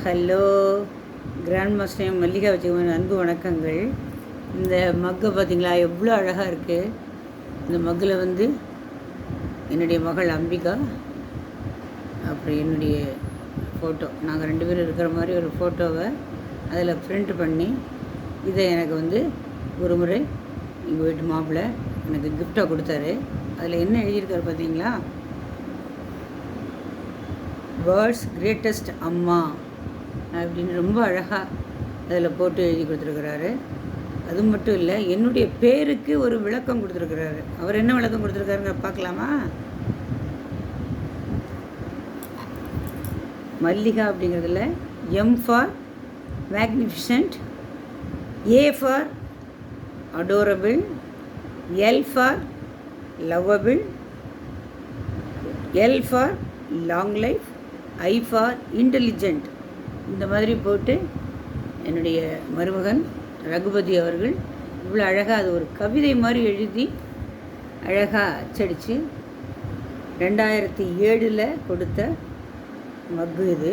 Hello grand master Mallika வச்சுக்கோங்க, அன்பு வணக்கங்கள். இந்த மக்கை பார்த்திங்களா, எவ்வளோ அழகாக இருக்குது. இந்த மக்கில் வந்து என்னுடைய மகள் அம்பிகா, அப்புறம் என்னுடைய ஃபோட்டோ, நாங்கள் 2 பேரும் இருக்கிற மாதிரி ஒரு ஃபோட்டோவை அதில் பிரிண்ட் பண்ணி இதை எனக்கு வந்து ஒரு முறை எங்கள் வீட்டு மாப்பிள்ளை எனக்கு கிஃப்டாக கொடுத்தாரு. அதில் என்ன எழுதியிருக்காரு பார்த்தீங்களா, வேர்ல்ட்ஸ் கிரேட்டஸ்ட் அம்மா அப்படின்னு ரொம்ப அழகாக அதில் போட்டு எழுதி கொடுத்துருக்குறாரு. அது மட்டும் இல்லை, என்னுடைய பேருக்கு ஒரு விளக்கம் கொடுத்துருக்குறாரு. அவர் என்ன விளக்கம் கொடுத்துருக்காருங்க பார்க்கலாமா? மல்லிகா அப்படிங்கிறதுல M for magnificent, A for adorable, L for lovable, L for long life, I for intelligent. இந்த மாதிரி போட்டு என்னுடைய மருமகன் ரகுபதி அவர்கள் இவ்வளோ அழகாக அது ஒரு கவிதை மாதிரி எழுதி அழகாக அச்சடித்து 2007 கொடுத்த மக்கு இது.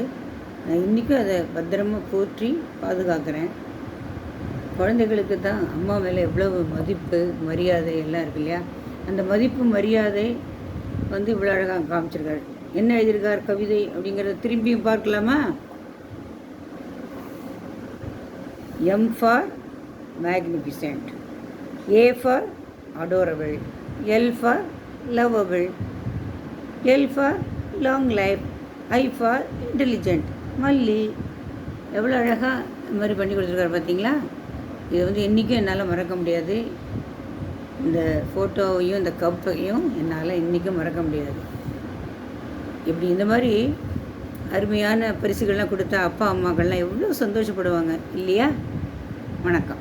நான் இன்றைக்கும் அதை பத்திரமாக போற்றி பாதுகாக்கிறேன். குழந்தைகளுக்கு தான் அம்மா மேலே எவ்வளவு மதிப்பு மரியாதை எல்லாம் இருக்கு இல்லையா, அந்த மதிப்பு மரியாதை வந்து இவ்வளோ அழகாக காமிச்சிருக்காரு. என்ன எழுதியிருக்கார் கவிதை அப்படிங்கிறத திரும்பியும் பார்க்கலாமா? M for magnificent, A for adorable, L for lovable, L for long life, I for intelligent. மல்லி எவ்வளோ அழகாக இந்த மாதிரி பண்ணி கொடுத்துருக்காரு பார்த்தீங்களா. இது வந்து என்றைக்கும் என்னால் மறக்க முடியாது. இந்த ஃபோட்டோவையும் இந்த கப்பையும் என்னால் இன்றைக்கும் மறக்க முடியாது. இப்படி இந்த மாதிரி அருமையான பரிசுகள்லாம் கொடுத்தா அப்பா அம்மாக்கள்லாம் எவ்வளோ சந்தோஷப்படுவாங்க இல்லையா? வணக்கம்.